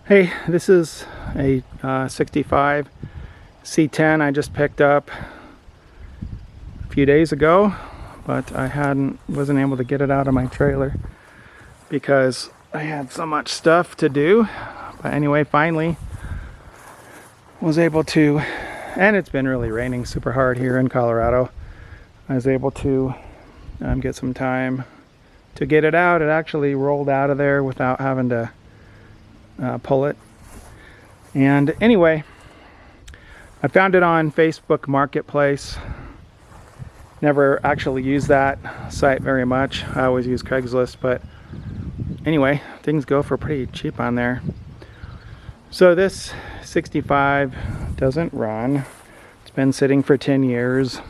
Hey, this is a 65 C10 I just picked up a few days ago, but I wasn't able to get it out of my trailer because I had so much stuff to do. But anyway, finally was able to, and it's been really raining super hard here in Colorado. I was able to get some time to get it out. It actually rolled out of there without having to pull it. And anyway, I found it on Facebook Marketplace. Never actually used that site very much. I always use Craigslist, but anyway, things go for pretty cheap on there. So this 65 doesn't run. It's been sitting for 10 years.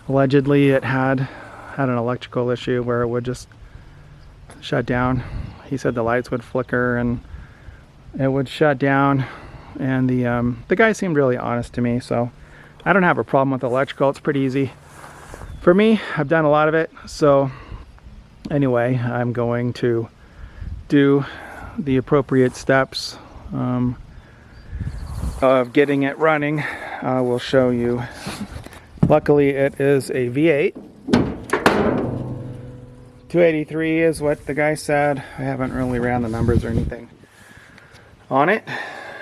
Allegedly it had an electrical issue where it would just shut down. He said the lights would flicker and it would shut down, and the guy seemed really honest to me, so I don't have a problem with electrical. It's pretty easy for me. I've done a lot of it. So anyway, I'm going to do the appropriate steps of getting it running. I will show you. Luckily it is a V8. 283 is what the guy said. I haven't really ran the numbers or anything on it.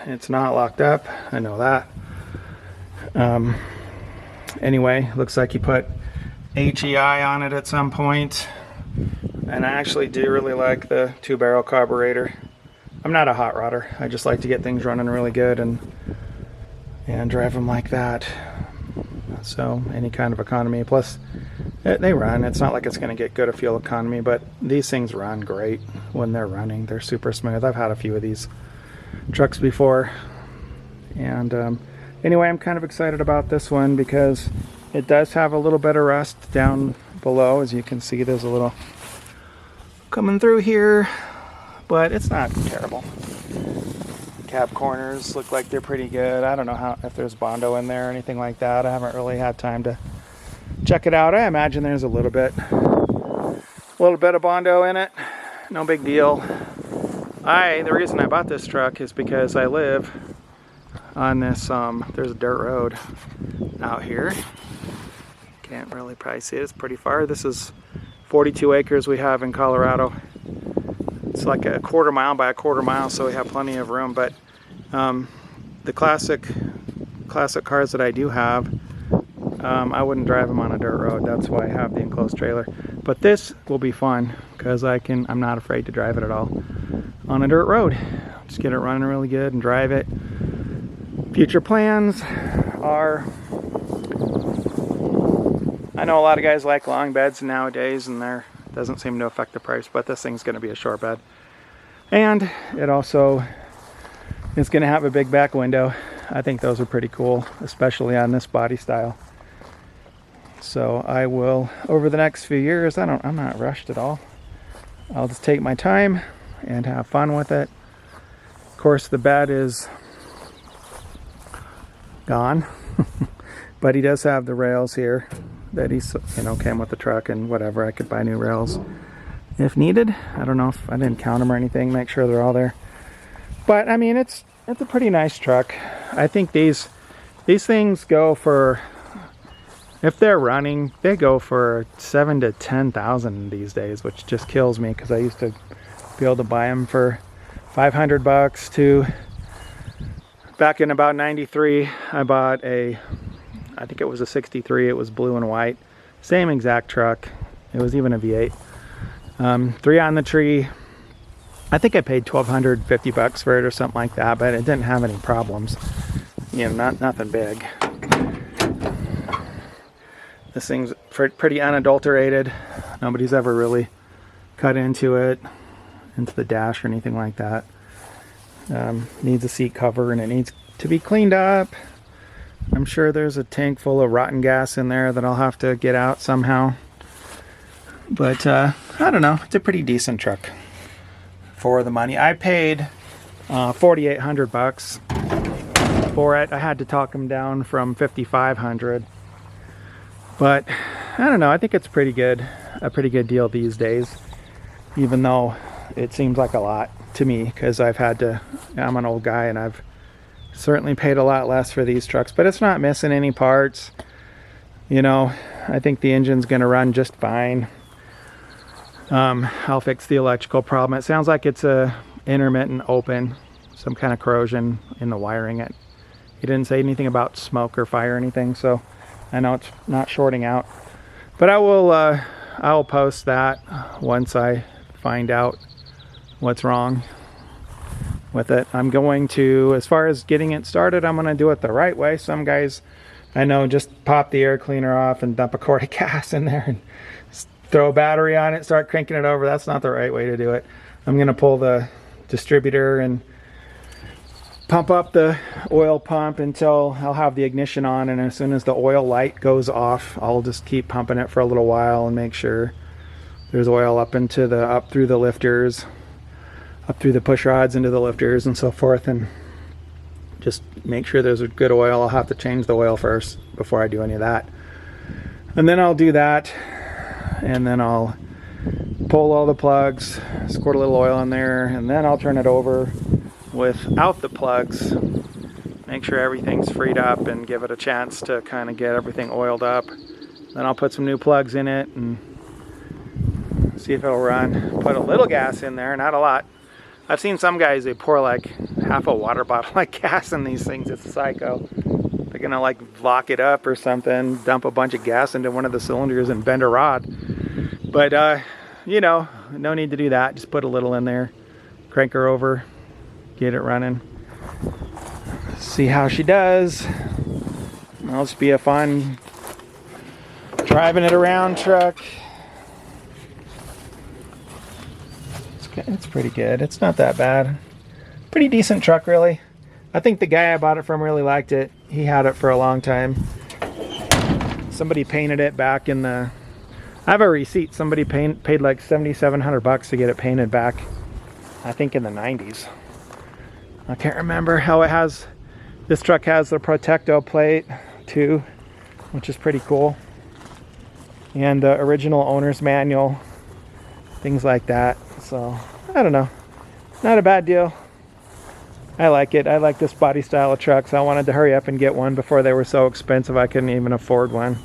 It's not locked up, I know that. Anyway, looks like he put HEI on it at some point, and I actually do really like the 2-barrel carburetor. I'm not a hot rodder. I just like to get things running really good and drive them like that. So any kind of economy, plus they run. It's not like it's going to get good a fuel economy, but these things run great when they're running. They're super smooth. I've had a few of these trucks before, and anyway, I'm kind of excited about this one because it does have a little bit of rust down below. As you can see, there's a little coming through here, but it's not terrible. Cab corners look like they're pretty good. I don't know if there's Bondo in there or anything like that. I haven't really had time to check it out. I imagine there's a little bit of Bondo in it. No big deal. The reason I bought this truck is because I live on this, there's a dirt road out here. Can't really probably see it, it's pretty far. This is 42 acres we have in Colorado. It's like a quarter mile by a quarter mile, so we have plenty of room. But the classic cars that I do have, I wouldn't drive them on a dirt road. That's why I have the enclosed trailer. But this will be fun because I'm not afraid to drive it at all on a dirt road. Just get it running really good and drive it. Future plans are, I know a lot of guys like long beds nowadays, and there doesn't seem to affect the price, but this thing's going to be a short bed. And it also is going to have a big back window. I think those are pretty cool, especially on this body style. So I will, over the next few years, I'm not rushed at all. I'll just take my time and have fun with it. Of course, the bed is gone, but he does have the rails here that he's, came with the truck and whatever. I could buy new rails if needed. I don't know if I didn't count them or anything, make sure they're all there. But I mean, it's a pretty nice truck. I think these things go for, if they're running, they go for $7,000 to $10,000 these days, which just kills me because I used to be able to buy them for $500 to, back in about 93, I bought I think it was a 63, it was blue and white. Same exact truck. It was even a V8. 3 on the tree. I think I paid $1,250 for it or something like that, but it didn't have any problems. Nothing big. This thing's pretty unadulterated. Nobody's ever really cut into the dash or anything like that. Needs a seat cover and it needs to be cleaned up. I'm sure there's a tank full of rotten gas in there that I'll have to get out somehow. But I don't know, it's a pretty decent truck for the money. I paid $4,800 for it. I had to talk him down from $5,500. But I don't know, I think it's a pretty good deal these days, even though it seems like a lot to me, because I'm an old guy and I've certainly paid a lot less for these trucks, but it's not missing any parts. You know, I think the engine's going to run just fine. I'll fix the electrical problem. It sounds like it's a intermittent open, some kind of corrosion in the wiring. He didn't say anything about smoke or fire or anything, so I know it's not shorting out. But I'll post that once I find out what's wrong with it. I'm going to, as far as getting it started, I'm going to do it the right way. Some guys I know just pop the air cleaner off and dump a quart of gas in there and throw a battery on it, start cranking it over. That's not the right way to do it. I'm going to pull the distributor and pump up the oil pump until I'll have the ignition on, and as soon as the oil light goes off, I'll just keep pumping it for a little while and make sure there's oil up through the lifters, up through the push rods into the lifters and so forth, and just make sure there's a good oil. I'll have to change the oil first before I do any of that, and then I'll do that, and then I'll pull all the plugs, squirt a little oil in there, and then I'll turn it over without the plugs, make sure everything's freed up and give it a chance to kind of get everything oiled up. Then I'll put some new plugs in it and see if it'll run. Put a little gas in there, not a lot. I've seen some guys, they pour like half a water bottle of gas in these things. It's psycho. They're gonna like lock it up or something, dump a bunch of gas into one of the cylinders and bend a rod. But you know, no need to do that. Just put a little in there, crank her over, get it running, see how she does. It'll just be a fun driving it around truck. It's pretty good. It's not that bad. Pretty decent truck, really. I think the guy I bought it from really liked it. He had it for a long time. Somebody painted it back in the... I have a receipt. Somebody paid like $7,700 to get it painted back, I think in the 90s. I can't remember how it has. This truck has the Protecto plate too, which is pretty cool. And the original owner's manual, things like that. So, I don't know. Not a bad deal. I like it. I like this body style of trucks. I wanted to hurry up and get one before they were so expensive I couldn't even afford one.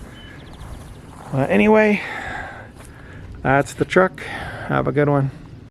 Anyway, that's the truck. Have a good one.